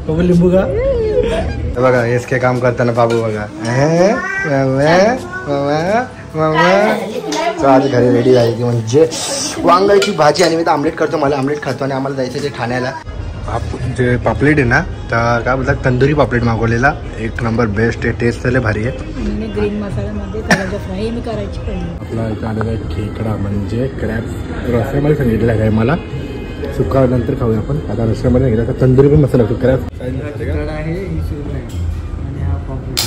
बाबू लिंबू का बघा हेच काय काम करताना बाबू बघा आज घरी रेडी झाली म्हणजे वांगाची भाजी आणि मी तर आमलेट करतो. मला आमलेट खातो आणि आम्हाला जायचं ते ठाण्याला. जे पापलेट आहे ना तर काय बोलतात तंदुरी पापलेट मागवलेला एक नंबर बेस्ट आहे. टेस्ट झाले भारी आहे. ग्रीन मसाल्यामध्ये करायचं फ्राय मी करायची पहिली. आपला इथं आलेला खेकडा म्हणजे क्रॅब रस्त्यामध्ये सांगितलेला आहे मला. सुका नंतर खाऊया आपण. आता रस्त्यामध्ये सांगितलं तर तंदुरी पण मसाला लागतो. क्रॅब आहे आणि हा पापलेट.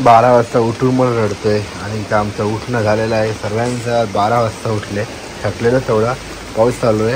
बारा वाजता उठून मला रडतोय आणि इथं आमचं उठणं झालेलं आहे. सर्वांचं 12 वाजता उठले. थकलेलं तेवढा पाऊस चालू आहे.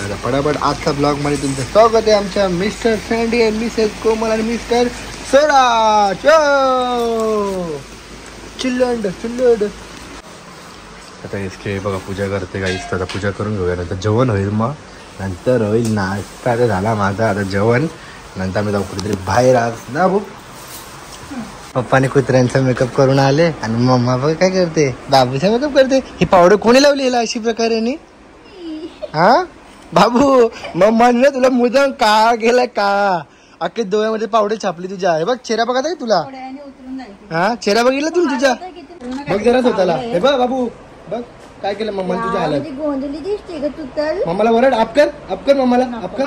आता पटापट आजचा ब्लॉगमध्ये तुमचं स्वागत आहे. आमच्या मिस्टर सँडी आणि मिसेस कोमल आणि मिस्टर स्वराज चिल्लंड. आता इसके बघा पूजा करते का इस्त. आता पूजा करून घेऊया नंतर जेवण होईल. मग नंतर होईल नाश्ता. आता झाला माझा आता जेवण. नंतर मी जाऊ कुठेतरी बाहेर आज ना भाऊ. पप्पाने कुत्र्यांचा मेकअप करून आले आणि मम्मा बघ काय करते बाबूचा मेकअप करते. ही पावडर कोणी लावली हिला अशी प्रकारे हा बाबू मम्माने ना तुला मुद्दाम का गेलाय का अख्खे डोळ्यामध्ये पावडर छापली तुझ्या. हे बघ चेहरा बघा तुला हा चेहरा बघितला तुम्ही तुझ्या बघ जरा स्वतःला. हे बघ बाबू बघ काय केलं मम्मा तुझ्या हालत. मम्माला वरड अपकर मम्माला अपकर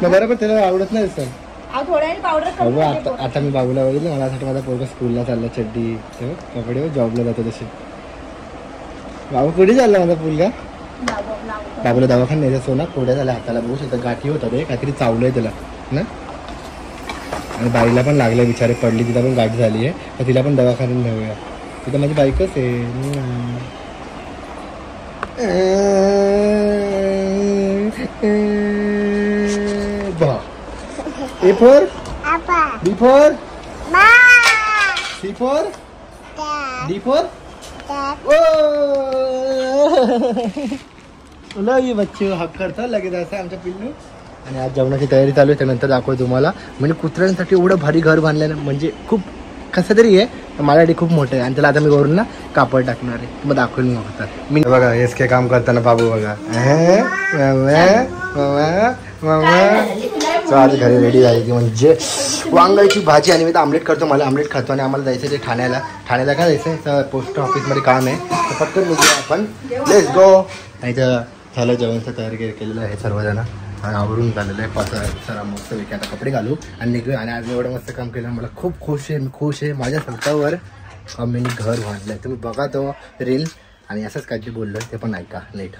बरोबर त्याला आवडत नाही सर. आता मी बाबूला बघितलं मला असं माझा पोरगा स्कूलला चालला चड्डी कपडे जॉबला जातो तसे. बाबू कुठे चालला माझा मुलगा. बाबूला दवाखाना न्यायचा सोना कोड्या झाल्या हाताला बघू शकता. गाठी होता ते काहीतरी चावलंय त्याला ना. आणि बाईला पण लागलंय बिचारे पडली. तिला पण गाठ झाली आहे तर तिला पण दवाखान्यात नेऊया. तिथं माझी बाईकच आहे. A for B for C for D for लय बच्चे हक करतात लगेच असं आमच्या पिल्लू. आणि आज जेवणाची तयारी चालू आहे. त्यानंतर दाखवतो तुम्हाला. म्हणजे कुत्र्यांसाठी एवढं भारी घर बांधलं ना म्हणजे खूप कसं तरी आहे. माझ्यासाठी खूप मोठं आहे आणि त्याला आता मी वरून ना कापड टाकणार आहे. मग दाखवून बघतात मी बघा हेच काय काम करताना बाबू बघा आज घरी रेडी झाली म्हणजे वांगाची भाजी आणि मी तर आमलेट करतो. मला आमलेट खातो आणि आम्हाला जायचं ते ठाण्याला. ठाण्याला काय जायचं तर पोस्ट ऑफिसमध्ये काम आहे तर पटकन निघूया आपण. Let's go. आणि तर झालं जेवणचं तयारी केलेलं आहे सर्वजण आणि आवरून झालेलं आहे. पाच सरा मस्त पैकी आता कपडे घालू आणि निघूया. आणि आज एवढं मस्त काम केलं मला खूप खुश आहे. मी खुश आहे. माझ्या स्वतःवर मी घर बांधलं आहे. तुम्ही बघा तो रील आणि असंच काहीतरी बोललो ते पण ऐका नीट.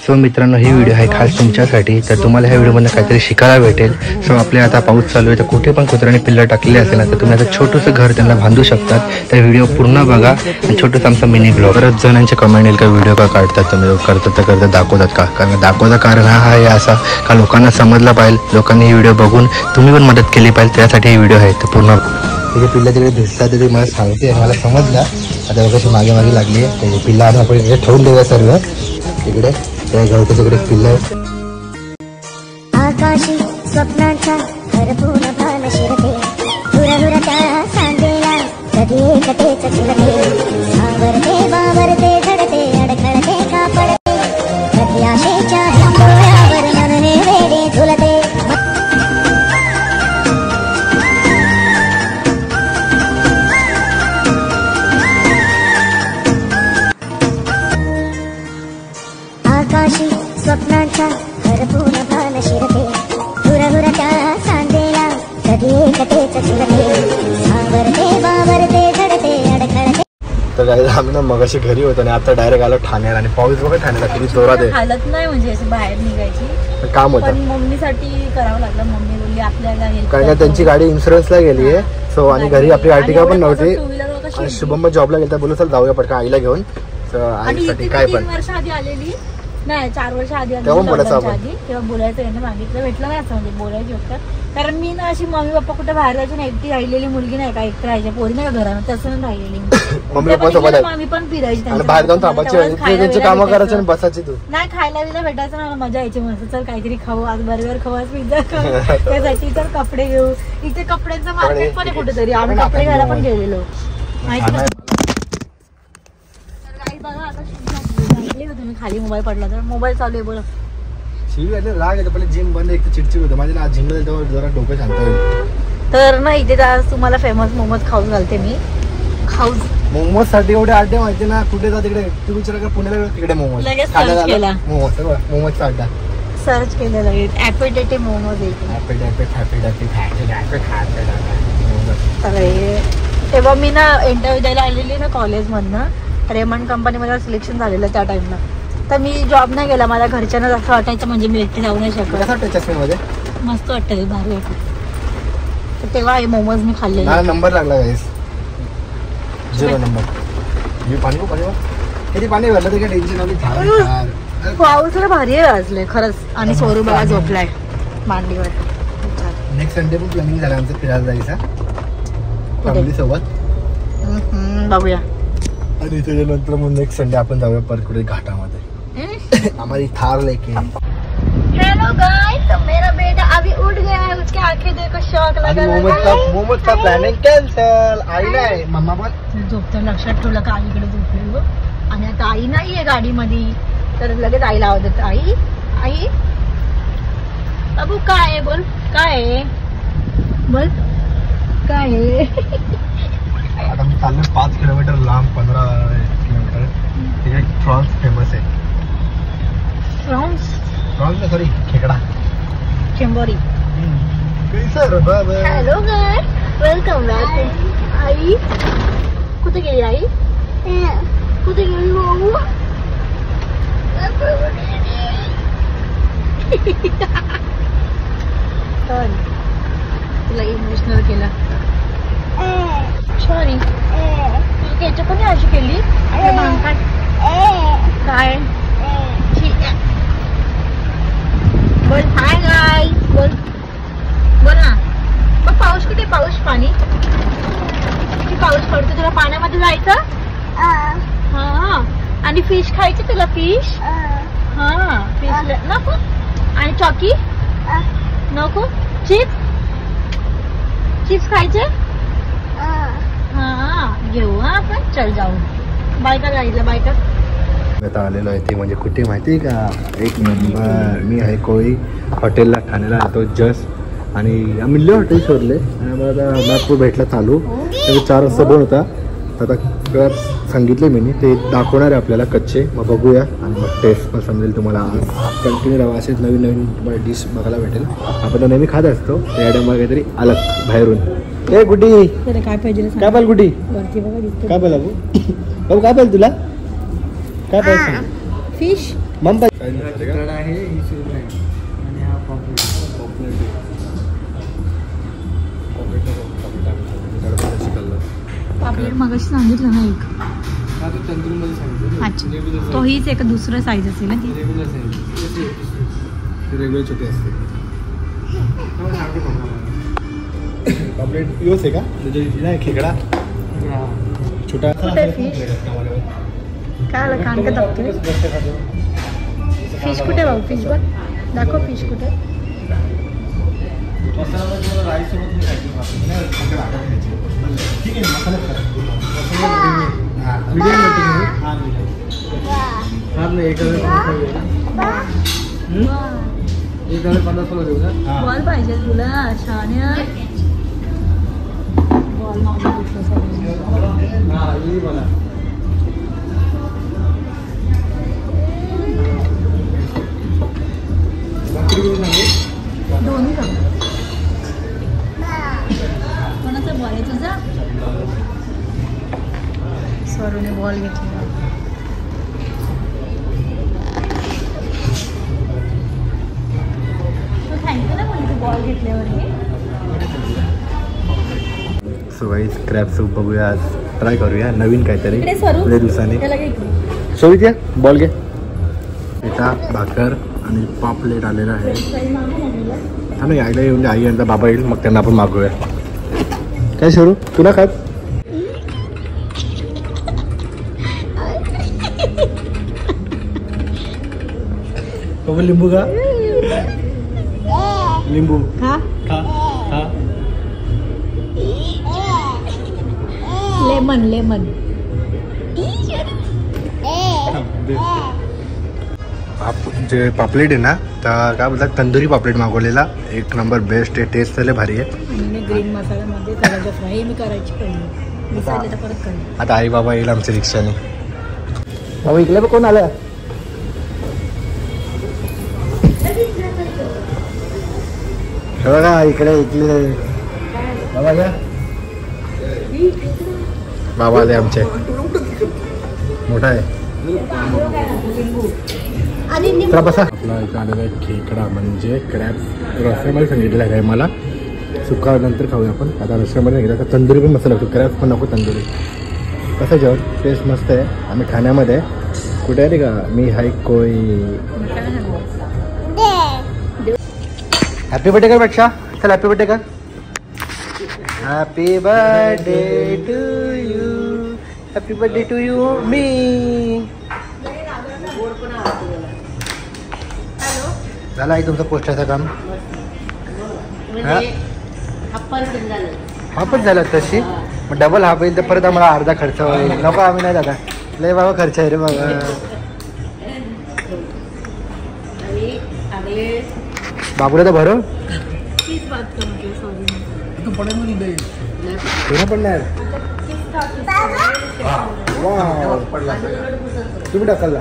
सो मित्रांनो ही व्हिडिओ आहे खास तुमच्यासाठी. तर तुम्हाला ह्या व्हिडिओमध्ये काहीतरी शिकायला भेटेल. सो आपले आता पाऊस चालू आहे तर कुठे पण कुत्र्याने पिल्लं टाकलेली असेल ना तर तुम्ही आता छोटंसं घर त्यांना बांधू शकतात. तर व्हिडिओ पूर्ण बघा आणि छोटंसं आमचा मिनी ब्लॉग. बऱ्याच जणांचे कमेंट येईल का व्हिडिओ का काढतात तुम्ही करतात तर करता दाखवतात का. कारण दाखवता कारण हा आहे असा का लोकांना समजला पाहिजे. लोकांनी ही व्हिडिओ बघून तुम्ही पण मदत केली पाहिजे त्यासाठी ही व्हिडिओ आहे. तर पूर्ण तिथे पिल्लं तिकडे दिसतात ते मला सांगते मला समजलं. आता कशी मागे लागली आहे पिल्ला आणि आपण इकडे ठेवून देऊया सर्व तिकडे त्या गवताच्या तिकडे पिल्लं आहे. आकाशी स्वप्नांचा भरपूर भान शिरते धुरधुरता सांगेला कधी एकतेच चिरते सावरते बावरते झडते अडखळते कापडते कधी आशेच्या हिंडोळ्यावर मनने वेडे झुलते. आकाशी स्वप्नांचा भरपूर भान शिरते धुरधुरता सांगेला कधी एकतेच चिरते सावरते बावरते झडते अडखळते. तर काय आम्ही ना मगाशी घरी होतो आणि आता डायरेक्ट आलो ठाण्याला. आणि पाऊस बघा ठाण्याला किती जोरात आहे. हालत नाही म्हणजे अशी बाहेर निघायची काम होतं पण मम्मीसाठी करावं लागलं. मम्मी बोलली आपल्याला कारण का त्यांची गाडी इन्शुरन्सला गेली आहे. सो आणि घरी आपली आर्टिका पण नव्हती आणि शुभम जॉबला गेला बोलू चल जाऊया पटकन आईला घेऊन. आईसाठी काय पण वर्ष आधी आलेली नाही 4 वर्ष आधी तेव्हा बोलायचं आपण. आधी तेव्हा बोलायचं यांना मागितलं भेटलं नाही असं म्हणजे बोलायची होतं. कारण मी ना अशी मम्मी पप्पा कुठे बाहेर जायची ना एकटी राहिलेली मुलगी नाही का एकटी राहायची पोरी नाही का घरात तसं नाही राहिलेली मम्मी पप्पा सोबत आहे. आम्ही पण फिरायची आणि बाहेर जाऊन थांबायची त्यांची कामं करायची आणि बसायची तू. नाही खायला बिला भेटायचं ना मजा यायची मस्त. चल काहीतरी खाऊ आज बर्गर खाऊ आज पिझ्झा खाऊ त्यासाठी तर कपडे घेऊ. इथे कपड्यांचं मार्केट पण आहे कुठेतरी आम्ही कपडे घ्यायला पण गेलेलो माहिती ना. बघा आता तुम्ही खाली मोबाईल पडला तर मोबाईल चालू आहे बोला. राग येतो पहिले जिम बंद एक तर चिडचिड होतं माझ्या आज जिम तेव्हा जरा डोकं शांत होईल. तर ना इथे आज तुम्हाला फेमस मोमोज खाऊन घालते मी. खाऊन मोमोज साठी एवढे अड्डे माहिती ना कुठे जा तिकडे तू विचार कर पुण्याला तिकडे मोमोज लगेच सर्च केला. मोमोजचा अड्डा सर्च केलेला ॲपेटेटे मोमोज अरे तेव्हा मी ना इंटरव्ह्यू द्यायला आलेली ना कॉलेजमधनं रेमंड कंपनीमध्ये सिलेक्शन झालेलं त्या टाइमला. तर मी जॉब नाही केला मला घरच्यांना असं वाटायचं म्हणजे मी एकटी जाऊ नाही शकत. मस्त वाटतं भारी वाटतं. तर तेव्हा हे मोमोज मी खाल्लेले. नंबर लागला गाईस 0 नंबर. मी पाणी किती पाणी भरलं ते काय टेन्शन आली. पाऊस भारी वाजले खरंच. आणि सोरू बघा झोपलाय मांडीवर. नेक्स्ट संडे पण प्लॅनिंग झालं आमचं फिरायला जायचं फॅमिली सोबत. बघूया. आणि त्याच्यानंतर मग नेक्स्ट संडे आपण जाऊया परत कुठे घाटामध्ये. हमारी थार लेके. हेलो गाइस तो मेरा बेटा अभी उठ गया है. उसके आंखें देखो शौक लगा. मोमोज का प्लॅनिंग कॅन्सल. आई नाही मम्मा पण झोपताना लक्षात ठेवलं का आईकडे झोपलेलो आणि आता आई नाहीये गाडीमध्ये तर लगेच आईला आवाज येतो. आई आई अबू काय आहे बोल काय आहे बोल काय आहे. आता मी चाललोय 5 किलोमीटर लांब 15 किलोमीटर. तिथे फ्रॉन्स फेमस आहे. फ्रॉन्स सॉरी खेकडा चेंबोरी. Hello guys welcome back. आई कुठे गेली आई कुठे गेली भाऊ. तुला इमोशनल केला सॉरी. त्याच्या पण अशी केली काय बोल हाय गाय बोल बोल ना. मग पाऊस कुठे पाऊस पाणी किती पाऊस पडतो तुला पाण्यामध्ये जायचं. हा आणि फिश खायची तुला फिश. हा फिश नको आणि चॉकी नको. चिप्स खायचे. हा घेऊ हा आपण चल जाऊ. बाय कर गाईला बाय कर. आता आलेलो आहे ते म्हणजे कुठे माहिती आहे का एक नंबर. मी आहे कोळी हॉटेलला ठाण्याला येतो जस्ट आणि आम्ही हॉटेल शोधले आणि आम्हाला आता मॅपवर भेटला चालू. त्याचा 4 वाजता बंद होता. आता सांगितले मी ते दाखवणार आहे आपल्याला कच्चे. मग बघूया आणि मग टेस्ट पण समजेल तुम्हाला. आज कंटिन्यू राहा असेच नवीन नवीन तुम्हाला डिश बघायला भेटेल. आपण तर नेहमी खात असतो त्या आयटम काहीतरी अलग बाहेरून. ए गुडी काय पाहिजे काय पाहिजे गुडी वरती बघा दिसतो काय पाहिजे बाबू काय पाहिजे तुला काय पाहिजे. फिश मम आहे पापलेट मगाशी सांगितलं ना एक. अच्छा तो हीच एक दुसरं साईज असेल ना ती. रेग्युलर छोटी असते. पापलेट योच आहे का नाही खेकडा छोटा. फिश काय कान का दाखतोय. फिश कुठे भाऊ फिश बघ दाखव फिश कुठे. ठीक आहे मसाला बॉल पाहिजे तुला शाण्या. बॉल दोन्ही का कोणाचा बॉल आहे तुझा. स्वरूने बॉल घेतला. थँक्यू ना म्हणजे बॉल घेतल्यावर. सो गाईस क्रॅब सूप बघूया आज ट्राय करूया नवीन काहीतरी इकडे स्वरूप लय दिवसाने. त्याला काय इकडे सोबत या बॉल घे. बटाटा भाकर आणि पापलेट आलेला आहे. आम्ही आईला येऊन दे, आई यांचा बाबा येईल मग त्यांना आपण मागूया. काय सुरू तुला खात लिंबू का लिंबू खा खा खा. Lemon lemon. जे पापलेट आहे ना तर काय बोलतात तंदुरी पापलेट मागवलेला. एक नंबर बेस्ट आहे. टेस्ट त्याला भारी आहे. ग्रीन मसाल्यामध्ये करायचं फ्राय मी करायची पहिली विसरले तर परत करेन. आता आई बाबा येईल आमच्या रिक्षाने. बाबा इकडे पण कोण आलं. बघा इकडे इकडे बाबा घ्या. बाबा आले आमचे मोठा आहे. तर बसा. आपला इथं आलेला आहे खेकडा म्हणजे क्रॅब. रस्त्यामध्ये सांगितलेलं आहे मला सुका नंतर खाऊया आपण. आता रस्त्यामध्ये सांगितलं तंदुरी पण मस्त लागतो. क्रॅब पण नको तंदुरी. कसं जेवण टेस्ट मस्त आहे. आम्ही ठाण्यामध्ये कुठे आहे का मी हाय कोई. हॅपी बर्थडे कर पेक्षा. चल हॅपी बर्थडे कर. Happy birthday to you. Happy birthday to you मी. झालं आहे तुमचं पोस्टरचं काम. हाफच झाला तशी मग डबल हाफ येईल तर परत आम्हाला अर्धा खर्च होईल. नको आम्ही नाही दादा लय बाबा खर्च आहे रे बाबा. बाबूला तर भरो पडणार. तुम्ही टाकाल